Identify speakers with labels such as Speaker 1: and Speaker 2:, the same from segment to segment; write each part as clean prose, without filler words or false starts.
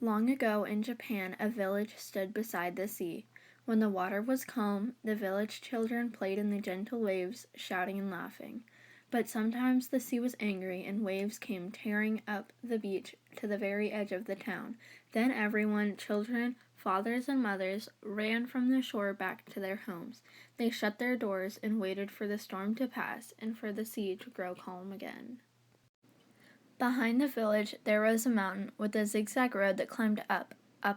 Speaker 1: Long ago in Japan, a village stood beside the sea. When the water was calm, the village children played in the gentle waves, shouting and laughing. But sometimes the sea was angry, and waves came tearing up the beach to the very edge of the town. Then everyone, children, fathers and mothers, ran from the shore back to their homes. They shut their doors and waited for the storm to pass and for the sea to grow calm again. Behind the village there was a mountain with a zigzag road that climbed up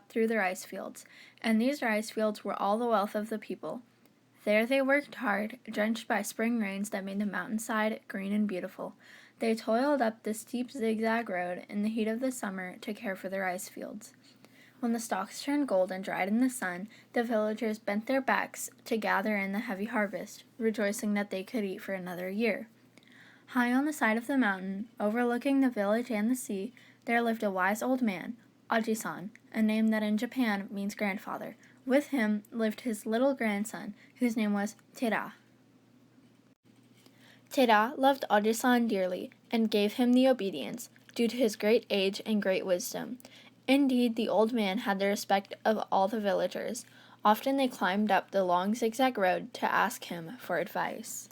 Speaker 1: through the rice fields, and these rice fields were all the wealth of the people. There they worked hard, drenched by spring rains that made the mountainside green and beautiful. They toiled up the steep zigzag road in the heat of the summer to care for the rice fields. When the stalks turned gold and dried in the sun, the villagers bent their backs to gather in the heavy harvest, rejoicing that they could eat for another year. High on the side of the mountain, overlooking the village and the sea, there lived a wise old man, Aji-san, a name that in Japan means grandfather. With him lived his little grandson, whose name was Tera. Tera loved Aji-san dearly and gave him the obedience, due to his great age and great wisdom. Indeed, the old man had the respect of all the villagers. Often they climbed up the long zigzag road to ask him for advice.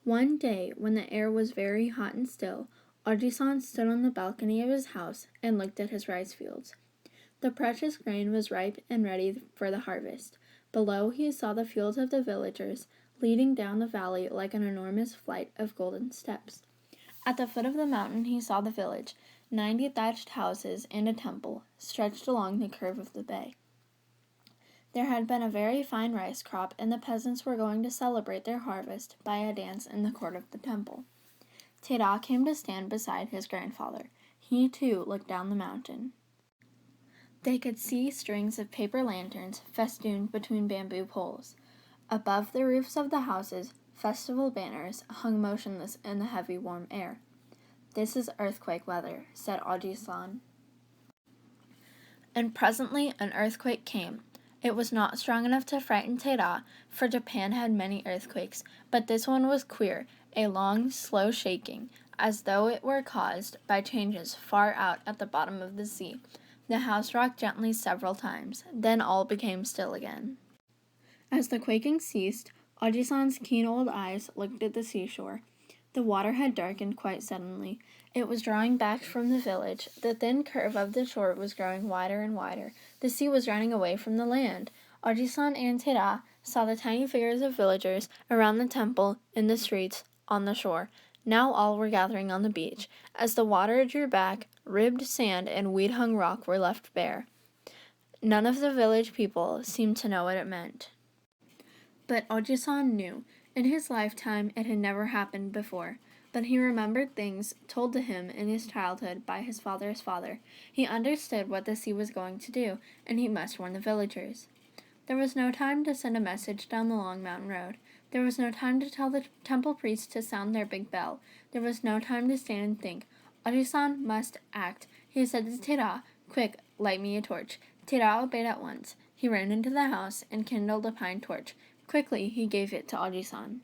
Speaker 1: One day, when the air was very hot and still, Aji-san stood on the balcony of his house and looked at his rice fields. The precious grain was ripe and ready for the harvest. Below he saw the fields of the villagers, leading down the valley like an enormous flight of golden steps. At the foot of the mountain he saw the village, 90 thatched houses and a temple, stretched along the curve of the bay. There had been a very fine rice crop, and the peasants were going to celebrate their harvest by a dance in the court of the temple. Tera came to stand beside his grandfather. He, too, looked down the mountain. They could see strings of paper lanterns festooned between bamboo poles. Above the roofs of the houses, festival banners hung motionless in the heavy, warm air. "This is earthquake weather," said Aji-san. And presently an earthquake came. It was not strong enough to frighten Tera, for Japan had many earthquakes, but this one was queer, a long, slow shaking, as though it were caused by changes far out at the bottom of the sea. The house rocked gently several times, then all became still again. As the quaking ceased, Aji-san's keen old eyes looked at the seashore. The water had darkened quite suddenly. It was drawing back from the village. The thin curve of the shore was growing wider and wider. The sea was running away from the land. Aji-san and Tera saw the tiny figures of villagers around the temple, in the streets, on the shore. Now all were gathering on the beach. As the water drew back, ribbed sand and weed-hung rock were left bare. None of the village people seemed to know what it meant. But Aji-san knew. In his lifetime it had never happened before, but he remembered things told to him in his childhood by his father's father. He understood what the sea was going to do, and he must warn the villagers. There was no time to send a message down the long mountain road. There was no time to tell the temple priests to sound their big bell. There was no time to stand and think. Aji-san must act. He said to Tera, "Quick, light me a torch." Tera obeyed at once. He ran into the house and kindled a pine torch. Quickly he gave it to Aji-san.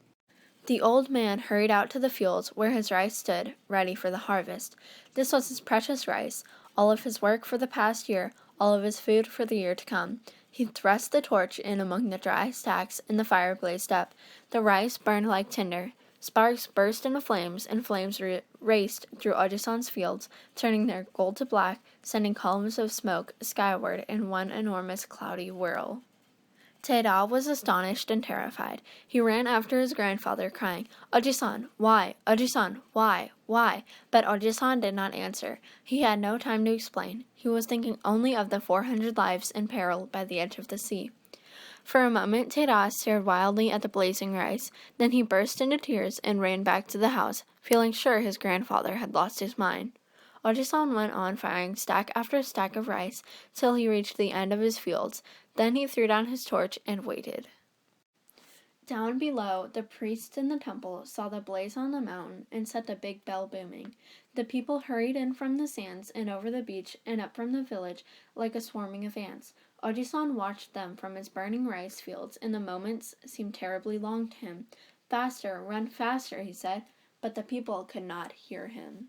Speaker 1: The old man hurried out to the fields where his rice stood, ready for the harvest. This was his precious rice, all of his work for the past year, all of his food for the year to come. He thrust the torch in among the dry stalks, and the fire blazed up. The rice burned like tinder. Sparks burst into flames, and flames raced through Aji-san's fields, turning their gold to black, sending columns of smoke skyward in one enormous cloudy whirl. Tera was astonished and terrified. He ran after his grandfather, crying, "Aji-san, why? Aji-san, why? Why?" But Aji-san did not answer. He had no time to explain. He was thinking only of the 400 lives in peril by the edge of the sea. For a moment Tera stared wildly at the blazing rice. Then he burst into tears and ran back to the house, feeling sure his grandfather had lost his mind. Hodges went on firing stack after stack of rice till he reached the end of his fields. Then he threw down his torch and waited. Down below, the priests in the temple saw the blaze on the mountain and set the big bell booming. The people hurried in from the sands and over the beach and up from the village like a swarming of ants. Hodges watched them from his burning rice fields, and the moments seemed terribly long to him. "Faster, run faster," he said, but the people could not hear him.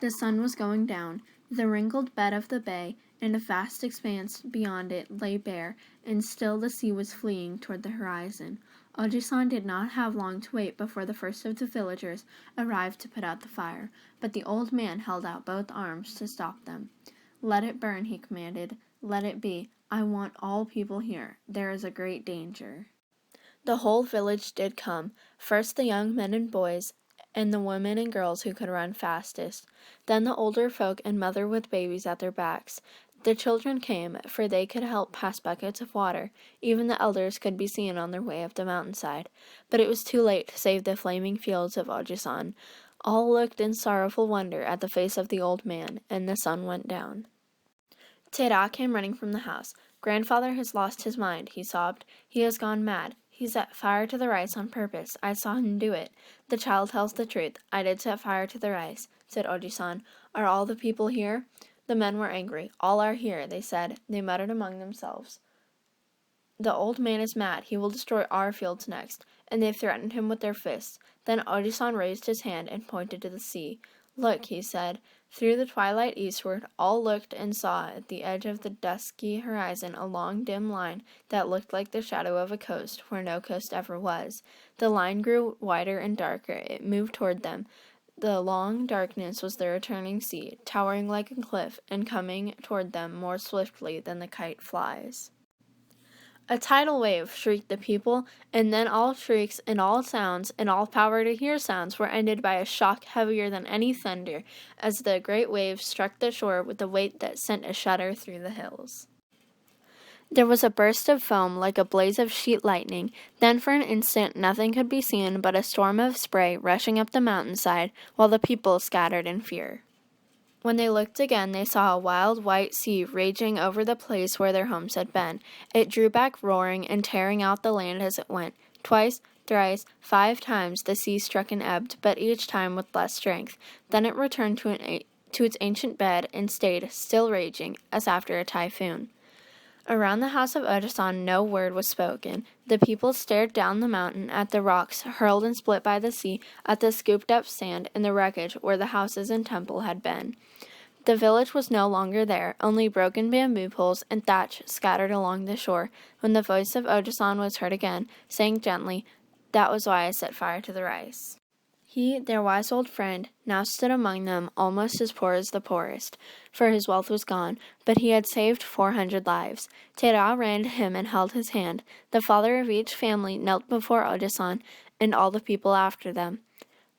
Speaker 1: The sun was going down. The wrinkled bed of the bay and a vast expanse beyond it lay bare, and still the sea was fleeing toward the horizon. Ojisan did not have long to wait before the first of the villagers arrived to put out the fire, but the old man held out both arms to stop them. "Let it burn," he commanded. "Let it be. I want all people here. There is a great danger." The whole village did come, first the young men and boys, and the women and girls who could run fastest, then the older folk and mother with babies at their backs. The children came, for they could help pass buckets of water. Even the elders could be seen on their way up the mountainside. But it was too late to save the flaming fields of Ojisan. All looked in sorrowful wonder at the face of the old man, and the sun went down. Tera came running from the house. "Grandfather has lost his mind," he sobbed. "He has gone mad. He set fire to the rice on purpose. I saw him do it." "The child tells the truth. I did set fire to the rice," said Ojisan. "Are all the people here?" The men were angry. "All are here," they said. They muttered among themselves. "The old man is mad. He will destroy our fields next." And they threatened him with their fists. Then Ojisan raised his hand and pointed to the sea. "Look," he said. Through the twilight eastward, all looked and saw at the edge of the dusky horizon a long dim line that looked like the shadow of a coast where no coast ever was. The line grew wider and darker. It moved toward them. The long darkness was the returning sea, towering like a cliff and coming toward them more swiftly than the kite flies. "A tidal wave!" shrieked the people, and then all shrieks and all sounds and all power to hear sounds were ended by a shock heavier than any thunder, as the great waves struck the shore with a weight that sent a shudder through the hills. There was a burst of foam like a blaze of sheet lightning. Then for an instant nothing could be seen but a storm of spray rushing up the mountainside, while the people scattered in fear. When they looked again, they saw a wild white sea raging over the place where their homes had been. It drew back roaring and tearing out the land as it went. Twice, thrice, 5 times the sea struck and ebbed, but each time with less strength. Then it returned to its ancient bed and stayed, still raging, as after a typhoon. Around the house of Ojisan no word was spoken. The people stared down the mountain, at the rocks hurled and split by the sea, at the scooped-up sand and the wreckage where the houses and temple had been. The village was no longer there, only broken bamboo poles and thatch scattered along the shore, when the voice of Ojisan was heard again, saying gently, "That was why I set fire to the rice." He, their wise old friend, now stood among them almost as poor as the poorest, for his wealth was gone, but he had saved 400 lives. Tera ran to him and held his hand. The father of each family knelt before Ojisan, and all the people after them.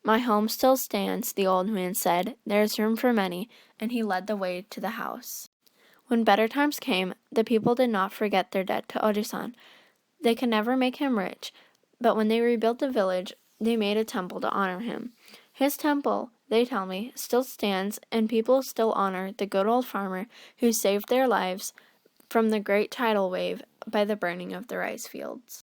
Speaker 1: "My home still stands," the old man said. "There is room for many," and he led the way to the house. When better times came, the people did not forget their debt to Ojisan. They could never make him rich, but when they rebuilt the village, they made a temple to honor him. His temple, they tell me, still stands, and people still honor the good old farmer who saved their lives from the great tidal wave by the burning of the rice fields.